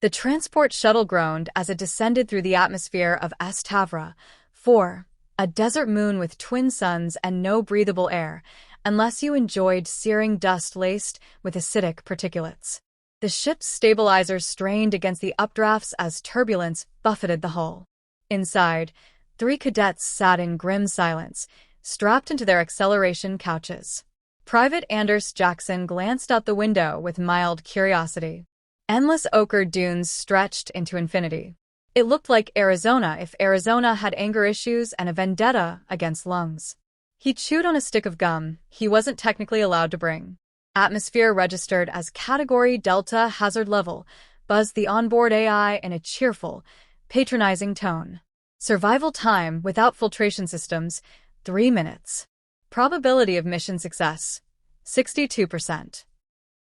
The transport shuttle groaned as it descended through the atmosphere of Tavra 4, a desert moon with twin suns and no breathable air, unless you enjoyed searing dust laced with acidic particulates. The ship's stabilizers strained against the updrafts as turbulence buffeted the hull. Inside, 3 cadets sat in grim silence, strapped into their acceleration couches. Private Anders Jackson glanced out the window with mild curiosity. Endless ochre dunes stretched into infinity. It looked like Arizona if Arizona had anger issues and a vendetta against lungs. He chewed on a stick of gum he wasn't technically allowed to bring. Atmosphere registered as Category Delta hazard level, buzzed the onboard AI in a cheerful, patronizing tone. Survival time without filtration systems, 3 minutes. Probability of mission success, 62%.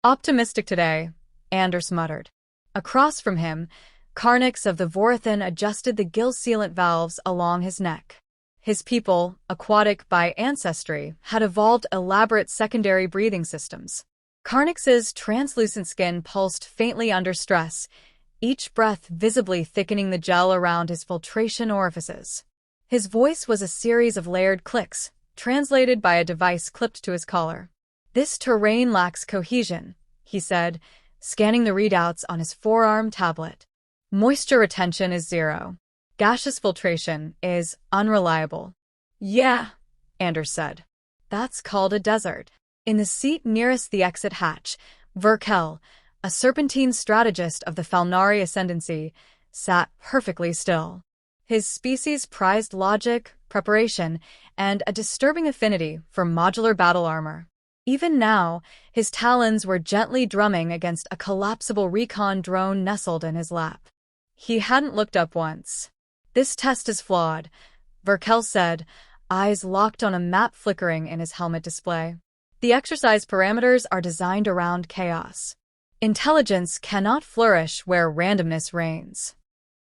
Optimistic today, Anders muttered. Across from him, Carnix of the Vorathan adjusted the gill sealant valves along his neck. His people, aquatic by ancestry, had evolved elaborate secondary breathing systems. Carnix's translucent skin pulsed faintly under stress, each breath visibly thickening the gel around his filtration orifices. His voice was a series of layered clicks, translated by a device clipped to his collar. "This terrain lacks cohesion," he said, scanning the readouts on his forearm tablet. "Moisture retention is 0. Gaseous filtration is unreliable." "Yeah," Anders said. "That's called a desert." In the seat nearest the exit hatch, Verkel, a serpentine strategist of the Falnari Ascendancy, sat perfectly still. His species prized logic, preparation, and a disturbing affinity for modular battle armor. Even now, his talons were gently drumming against a collapsible recon drone nestled in his lap. He hadn't looked up once. "This test is flawed," Verkel said, eyes locked on a map flickering in his helmet display. "The exercise parameters are designed around chaos. Intelligence cannot flourish where randomness reigns."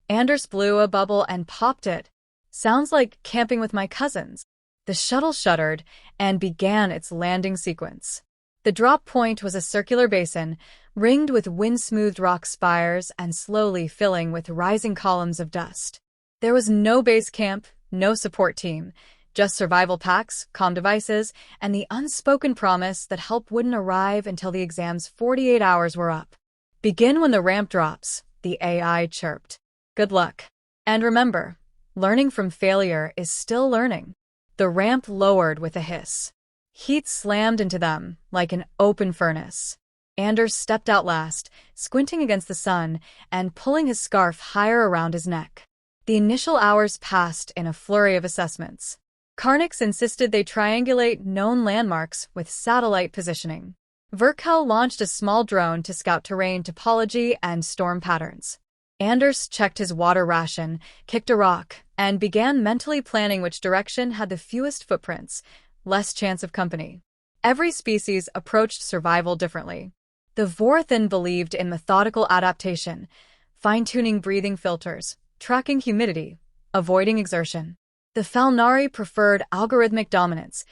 Anders blew a bubble and popped it. "Sounds like camping with my cousins." The shuttle shuddered and began its landing sequence. The drop point was a circular basin, ringed with wind-smoothed rock spires and slowly filling with rising columns of dust. There was no base camp, no support team, just survival packs, comm devices, and the unspoken promise that help wouldn't arrive until the exam's 48 hours were up. "Begin when the ramp drops," the AI chirped. "Good luck. And remember, learning from failure is still learning." The ramp lowered with a hiss. Heat slammed into them like an open furnace. Anders stepped out last, squinting against the sun and pulling his scarf higher around his neck. The initial hours passed in a flurry of assessments. Carnix insisted they triangulate known landmarks with satellite positioning. Verkel launched a small drone to scout terrain topology and storm patterns. Anders checked his water ration, kicked a rock, and began mentally planning which direction had the fewest footprints, less chance of company. Every species approached survival differently. The Vorathan believed in methodical adaptation, fine-tuning breathing filters, tracking humidity, avoiding exertion. The Falnari preferred algorithmic dominance,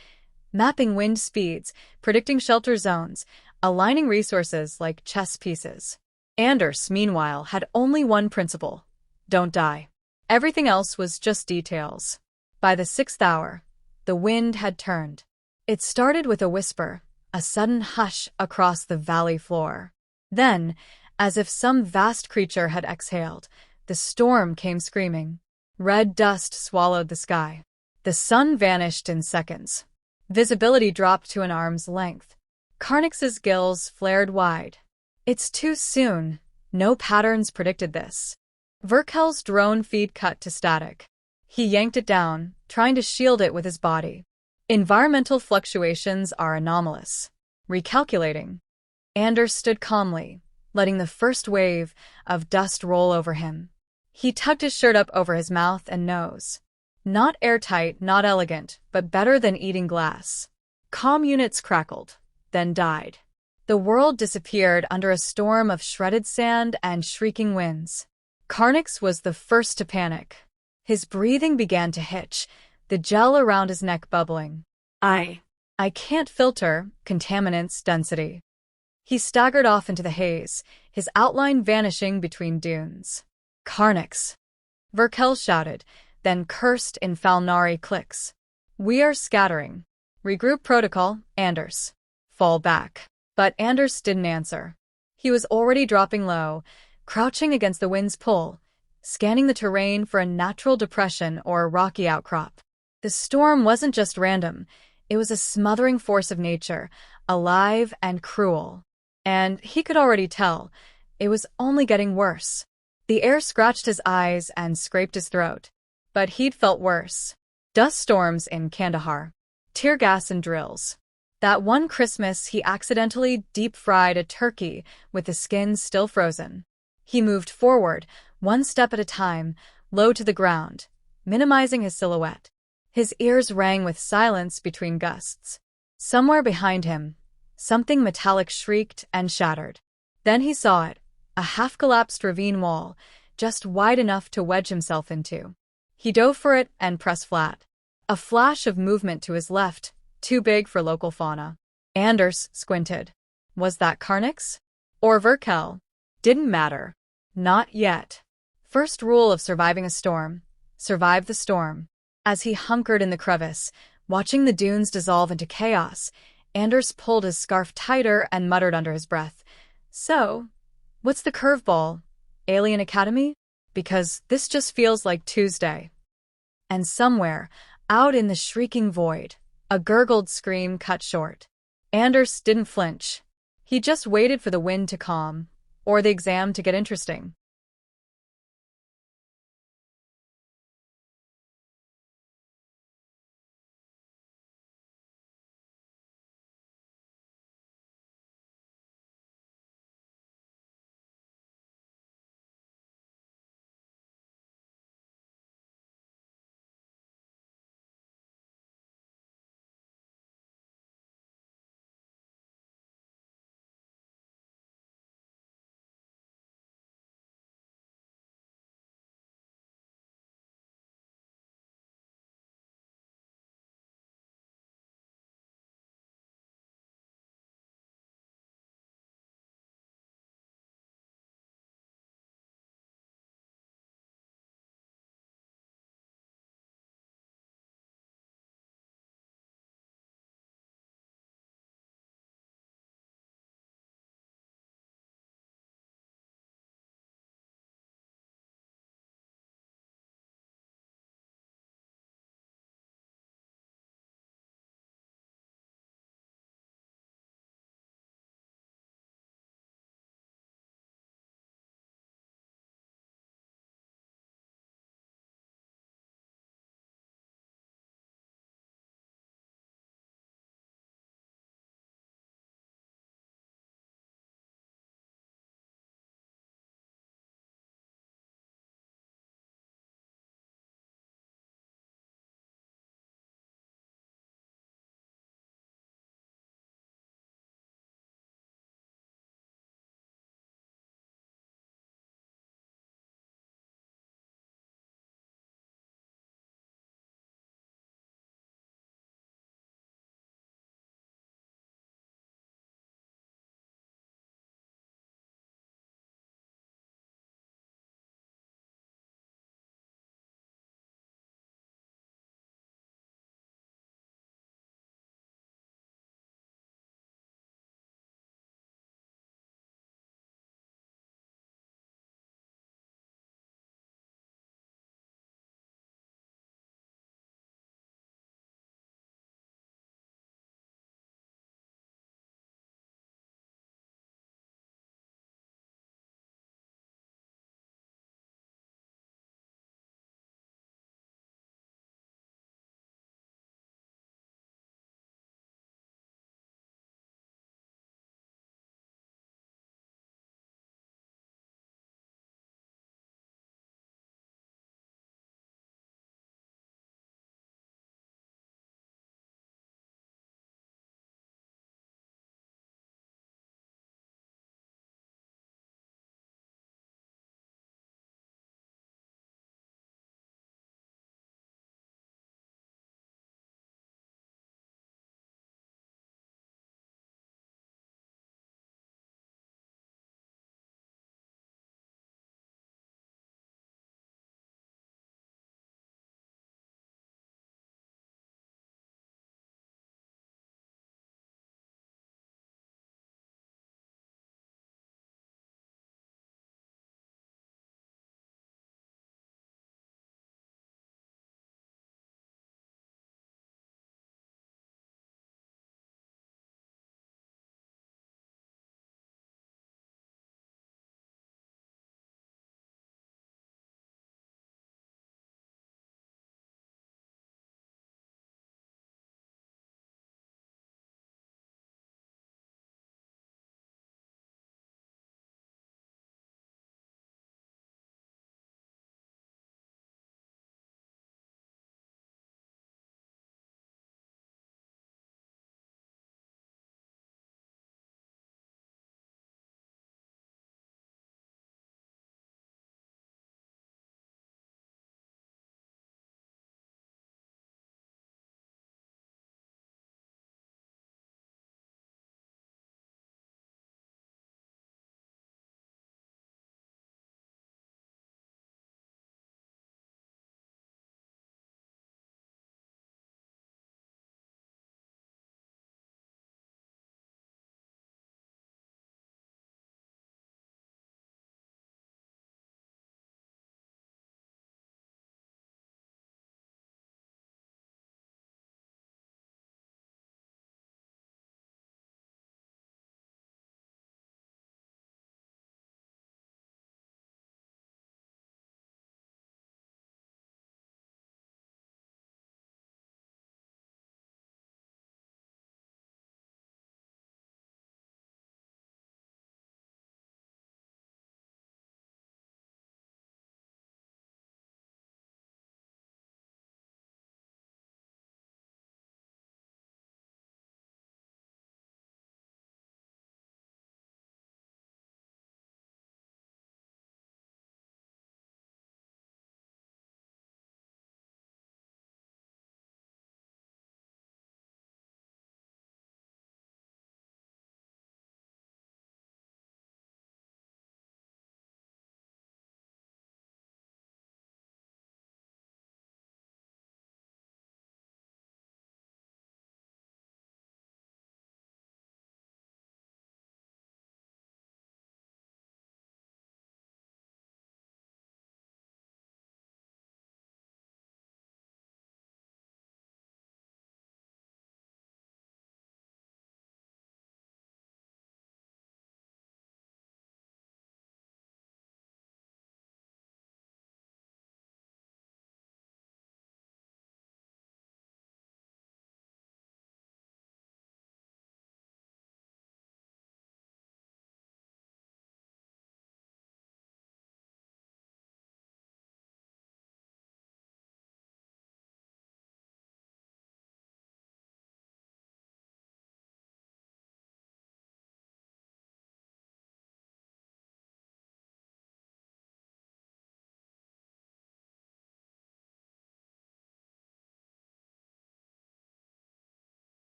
mapping wind speeds, predicting shelter zones, aligning resources like chess pieces. Anders, meanwhile, had only one principle: don't die. Everything else was just details. By the 6th hour, the wind had turned. It started with a whisper, a sudden hush across the valley floor. Then, as if some vast creature had exhaled, the storm came screaming. Red dust swallowed the sky. The sun vanished in seconds. Visibility dropped to an arm's length. Carnix's gills flared wide. "It's too soon. No patterns predicted this." Verkel's drone feed cut to static. He yanked it down, trying to shield it with his body. "Environmental fluctuations are anomalous." Recalculating. Anders stood calmly, letting the first wave of dust roll over him. He tucked his shirt up over his mouth and nose. Not airtight, not elegant, but better than eating glass. Comm units crackled, then died. The world disappeared under a storm of shredded sand and shrieking winds. Carnix was the first to panic. His breathing began to hitch, the gel around his neck bubbling. I can't filter contaminants density." He staggered off into the haze, his outline vanishing between dunes. Carnix! Verkel shouted, then cursed in Falnari clicks. We are scattering. Regroup protocol, Anders. Fall back. But Anders didn't answer. He was already dropping low, crouching against the wind's pull, scanning the terrain for a natural depression or a rocky outcrop. The storm wasn't just random, it was a smothering force of nature, alive and cruel. And he could already tell, it was only getting worse. The air scratched his eyes and scraped his throat. But he'd felt worse. Dust storms in Kandahar. Tear gas and drills. That one Christmas he accidentally deep-fried a turkey with the skin still frozen. He moved forward, one step at a time, low to the ground, minimizing his silhouette. His ears rang with silence between gusts. Somewhere behind him, something metallic shrieked and shattered. Then he saw it, a half-collapsed ravine wall, just wide enough to wedge himself into. He dove for it and pressed flat. A flash of movement to his left, too big for local fauna. Anders squinted. Was that Carnix? Or Verkel? Didn't matter. Not yet. First rule of surviving a storm: survive the storm. As he hunkered in the crevice, watching the dunes dissolve into chaos, Anders pulled his scarf tighter and muttered under his breath. So, what's the curveball? Alien Academy? Because this just feels like Tuesday. And somewhere, out in the shrieking void, a gurgled scream cut short. Anders didn't flinch. He just waited for the wind to calm, or the exam to get interesting.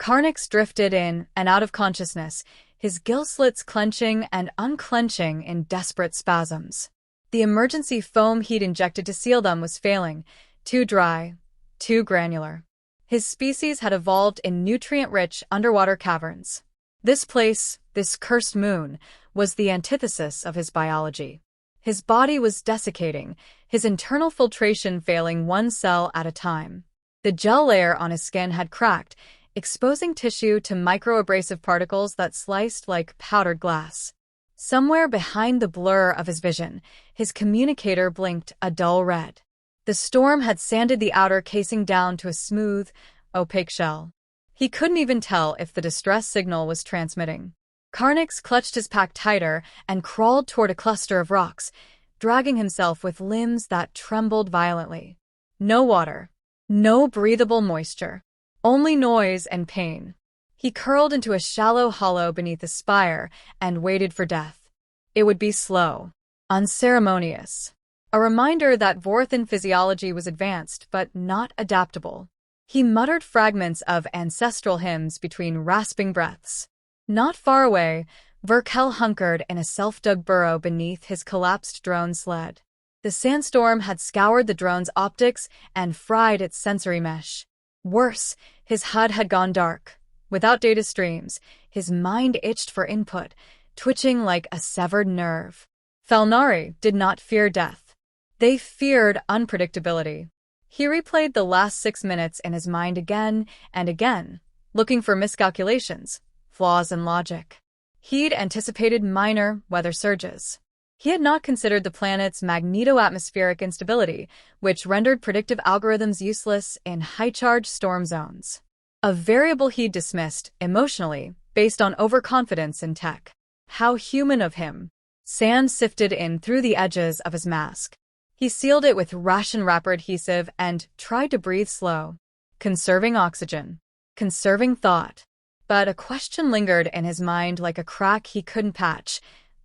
Karnix drifted in and out of consciousness, his gill slits clenching and unclenching in desperate spasms. The emergency foam he'd injected to seal them was failing, too dry, too granular. His species had evolved in nutrient-rich underwater caverns. This place, this cursed moon, was the antithesis of his biology. His body was desiccating, his internal filtration failing one cell at a time. The gel layer on his skin had cracked, exposing tissue to microabrasive particles that sliced like powdered glass. Somewhere behind the blur of his vision, his communicator blinked a dull red. The storm had sanded the outer casing down to a smooth, opaque shell. He couldn't even tell if the distress signal was transmitting. Karnix clutched his pack tighter and crawled toward a cluster of rocks, dragging himself with limbs that trembled violently. No water. No breathable moisture. Only noise and pain. He curled into a shallow hollow beneath a spire and waited for death. It would be slow, unceremonious. A reminder that Vorthan physiology was advanced but not adaptable. He muttered fragments of ancestral hymns between rasping breaths. Not far away, Verkel hunkered in a self-dug burrow beneath his collapsed drone sled. The sandstorm had scoured the drone's optics and fried its sensory mesh. Worse, his HUD had gone dark. Without data streams, his mind itched for input, twitching like a severed nerve. Felnari did not fear death. They feared unpredictability. He replayed the last 6 minutes in his mind again and again, looking for miscalculations, flaws in logic. He'd anticipated minor weather surges. He had not considered the planet's magneto-atmospheric instability, which rendered predictive algorithms useless in high-charge storm zones. A variable he'd dismissed, emotionally, based on overconfidence in tech. How human of him. Sand sifted in through the edges of his mask. He sealed it with ration wrapper adhesive and tried to breathe slow. Conserving oxygen. Conserving thought. But a question lingered in his mind like a crack he couldn't patch.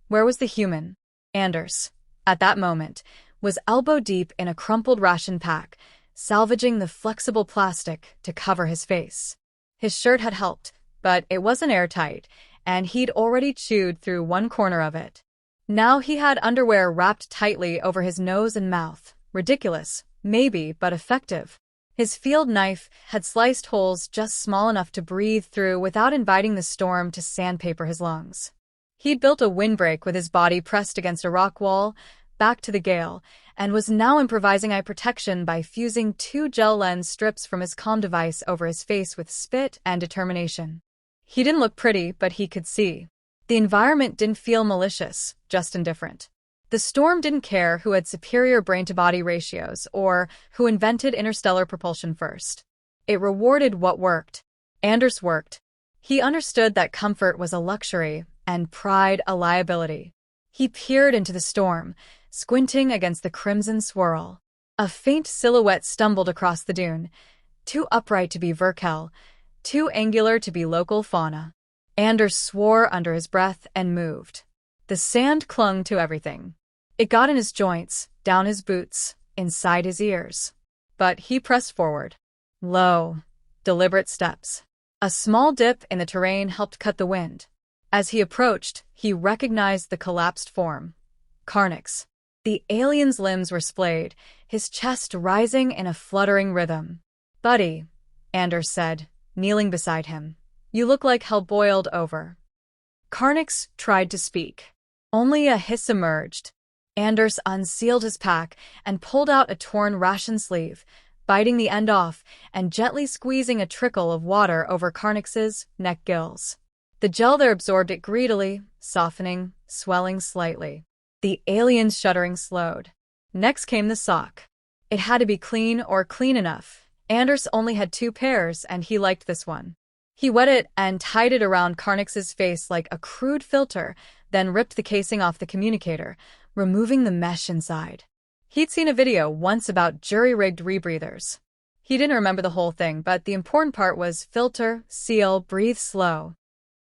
Where was the human? Anders, at that moment, was elbow-deep in a crumpled ration pack, salvaging the flexible plastic to cover his face. His shirt had helped, but it wasn't airtight, and he'd already chewed through one corner of it. Now he had underwear wrapped tightly over his nose and mouth. Ridiculous, maybe, but effective. His field knife had sliced holes just small enough to breathe through without inviting the storm to sandpaper his lungs. He'd built a windbreak with his body pressed against a rock wall, back to the gale, and was now improvising eye protection by fusing 2 gel lens strips from his comm device over his face with spit and determination. He didn't look pretty, but he could see. The environment didn't feel malicious, just indifferent. The storm didn't care who had superior brain-to-body ratios or who invented interstellar propulsion first. It rewarded what worked. Anders worked. He understood that comfort was a luxury and pride a liability. He peered into the storm, squinting against the crimson swirl. A faint silhouette stumbled across the dune, too upright to be Verkel, too angular to be local fauna. Anders swore under his breath and moved. The sand clung to everything. It got in his joints, down his boots, inside his ears. But he pressed forward. Low, deliberate steps. A small dip in the terrain helped cut the wind. As he approached, he recognized the collapsed form. Karnix. The alien's limbs were splayed, his chest rising in a fluttering rhythm. Buddy, Anders said, kneeling beside him. You look like hell boiled over. Karnix tried to speak. Only a hiss emerged. Anders unsealed his pack and pulled out a torn ration sleeve, biting the end off and gently squeezing a trickle of water over Karnix's neck gills. The gel there absorbed it greedily, softening, swelling slightly. The alien's shuddering slowed. Next came the sock. It had to be clean or clean enough. Anders only had 2 pairs, and he liked this one. He wet it and tied it around Karnix's face like a crude filter, then ripped the casing off the communicator, removing the mesh inside. He'd seen a video once about jury-rigged rebreathers. He didn't remember the whole thing, but the important part was filter, seal, breathe slow.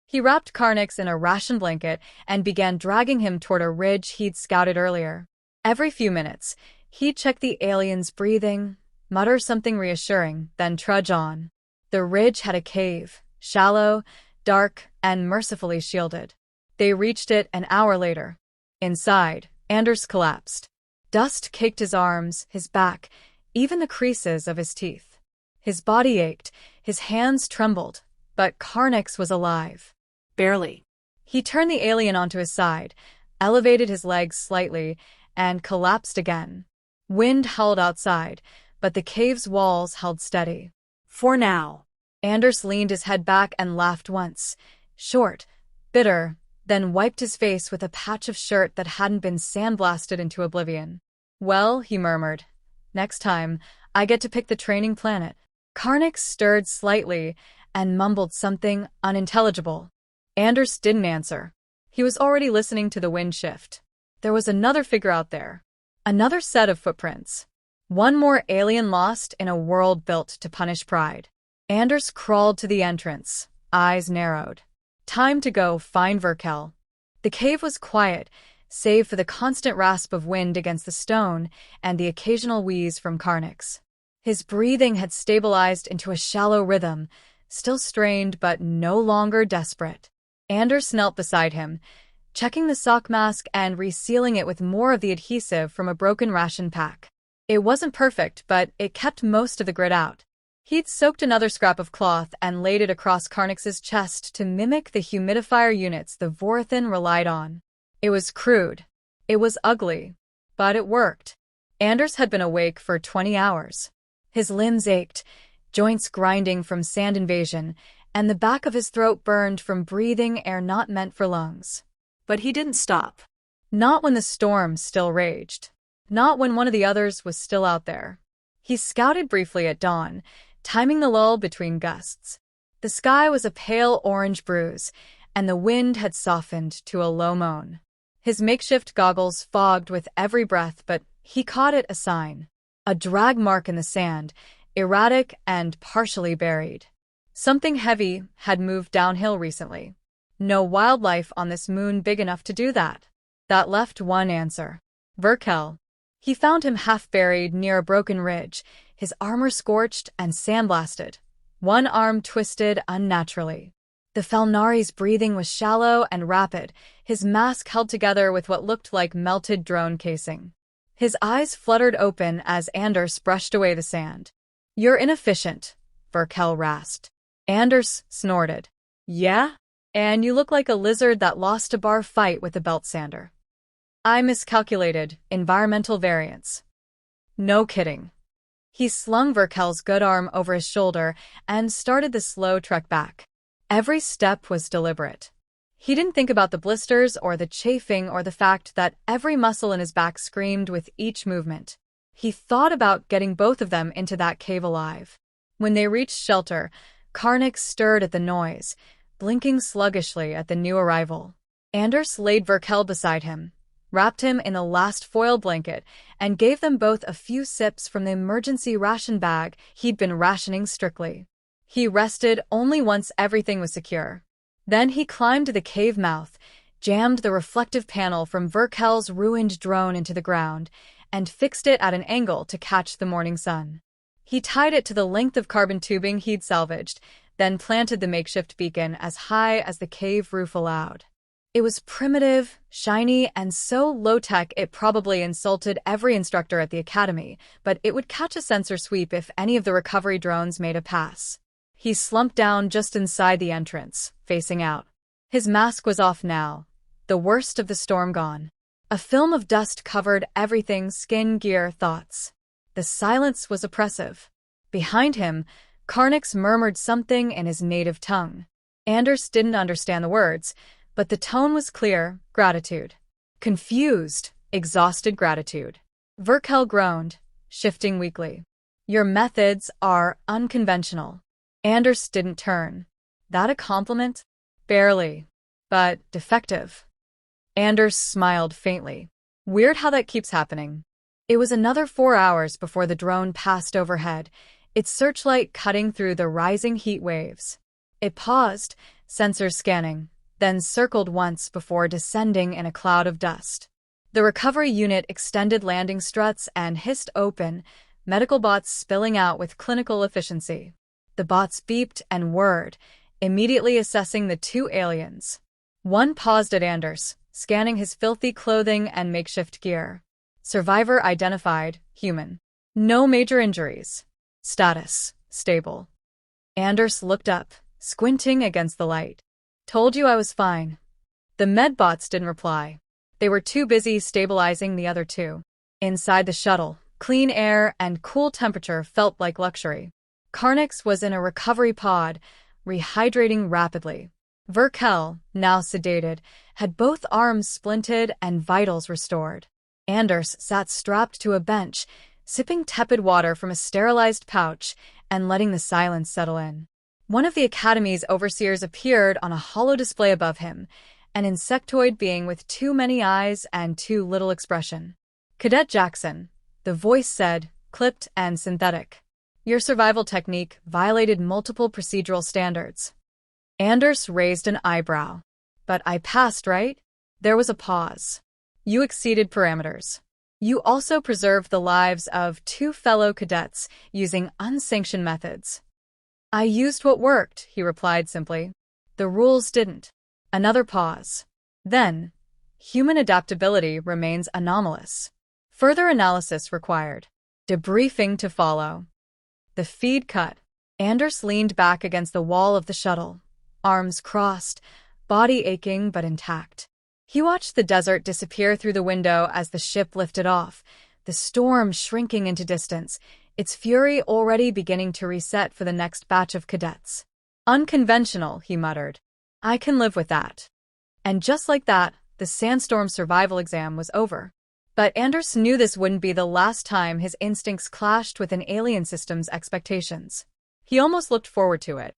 He wrapped Karnix in a ration blanket and began dragging him toward a ridge he'd scouted earlier. Every few minutes, he'd check the alien's breathing, mutter something reassuring, then trudge on. The ridge had a cave, shallow, dark, and mercifully shielded. They reached it an hour later. Inside, Anders collapsed. Dust caked his arms, his back, even the creases of his teeth. His body ached, his hands trembled, but Carnix was alive. Barely. He turned the alien onto his side, elevated his legs slightly, and collapsed again. Wind howled outside, but the cave's walls held steady. For now. Anders leaned his head back and laughed once, short, bitter, then wiped his face with a patch of shirt that hadn't been sandblasted into oblivion. Well, he murmured, next time, I get to pick the training planet. Carnix stirred slightly and mumbled something unintelligible. Anders didn't answer. He was already listening to the wind shift. There was another figure out there. Another set of footprints. One more alien lost in a world built to punish pride. Anders crawled to the entrance, eyes narrowed. Time to go find Verkel. The cave was quiet, save for the constant rasp of wind against the stone and the occasional wheeze from Carnix. His breathing had stabilized into a shallow rhythm, still strained but no longer desperate. Anders knelt beside him, checking the sock mask and resealing it with more of the adhesive from a broken ration pack. It wasn't perfect, but it kept most of the grit out. He'd soaked another scrap of cloth and laid it across Carnix's chest to mimic the humidifier units the Vorathan relied on. It was crude. It was ugly. But it worked. Anders had been awake for 20 hours. His limbs ached, joints grinding from sand invasion, and the back of his throat burned from breathing air not meant for lungs. But he didn't stop. Not when the storm still raged. Not when one of the others was still out there. He scouted briefly at dawn, timing the lull between gusts. The sky was a pale orange bruise, and the wind had softened to a low moan. His makeshift goggles fogged with every breath, but he caught it a sign. A drag mark in the sand, erratic and partially buried. Something heavy had moved downhill recently. No wildlife on this moon big enough to do that. That left one answer. Verkel. He found him half-buried near a broken ridge, his armor scorched and sandblasted. One arm twisted unnaturally. The Felnari's breathing was shallow and rapid, his mask held together with what looked like melted drone casing. His eyes fluttered open as Anders brushed away the sand. You're inefficient, Verkel rasped. Anders snorted. Yeah? And you look like a lizard that lost a bar fight with a belt sander. I miscalculated environmental variance. No kidding. He slung Verkel's good arm over his shoulder and started the slow trek back. Every step was deliberate. He didn't think about the blisters or the chafing or the fact that every muscle in his back screamed with each movement. He thought about getting both of them into that cave alive. When they reached shelter, Carnix stirred at the noise, blinking sluggishly at the new arrival. Anders laid Verkel beside him, wrapped him in the last foil blanket, and gave them both a few sips from the emergency ration bag he'd been rationing strictly. He rested only once everything was secure. Then he climbed to the cave mouth, jammed the reflective panel from Verkel's ruined drone into the ground, and fixed it at an angle to catch the morning sun. He tied it to the length of carbon tubing he'd salvaged, then planted the makeshift beacon as high as the cave roof allowed. It was primitive, shiny, and so low-tech it probably insulted every instructor at the academy, but it would catch a sensor sweep if any of the recovery drones made a pass. He slumped down just inside the entrance, facing out. His mask was off now, the worst of the storm gone. A film of dust covered everything skin, gear, thoughts. The silence was oppressive. Behind him, Carnix murmured something in his native tongue. Anders didn't understand the words, but the tone was clear, gratitude. Confused, exhausted gratitude. Verkel groaned, shifting weakly. Your methods are unconventional. Anders didn't turn. That a compliment? Barely. But defective. Anders smiled faintly. Weird how that keeps happening. It was another 4 hours before the drone passed overhead, its searchlight cutting through the rising heat waves. It paused, sensors scanning, then circled once before descending in a cloud of dust. The recovery unit extended landing struts and hissed open, medical bots spilling out with clinical efficiency. The bots beeped and whirred, immediately assessing the two aliens. One paused at Anders, scanning his filthy clothing and makeshift gear. Survivor identified, human. No major injuries. Status, stable. Anders looked up, squinting against the light. Told you I was fine. The medbots didn't reply. They were too busy stabilizing the other two. Inside the shuttle, clean air and cool temperature felt like luxury. Karnix was in a recovery pod, rehydrating rapidly. Verkel, now sedated, had both arms splinted and vitals restored. Anders sat strapped to a bench, sipping tepid water from a sterilized pouch and letting the silence settle in. One of the Academy's overseers appeared on a hollow display above him, an insectoid being with too many eyes and too little expression. Cadet Jackson, the voice said, clipped and synthetic. Your survival technique violated multiple procedural standards. Anders raised an eyebrow. But I passed, right? There was a pause. You exceeded parameters. You also preserved the lives of two fellow cadets using unsanctioned methods. I used what worked, he replied simply. The rules didn't. Another pause. Then, human adaptability remains anomalous. Further analysis required. Debriefing to follow. The feed cut. Anders leaned back against the wall of the shuttle, arms crossed, body aching but intact. He watched the desert disappear through the window as the ship lifted off, the storm shrinking into distance, its fury already beginning to reset for the next batch of cadets. Unconventional, he muttered. I can live with that. And just like that, the Sandstorm survival exam was over. But Anders knew this wouldn't be the last time his instincts clashed with an alien system's expectations. He almost looked forward to it.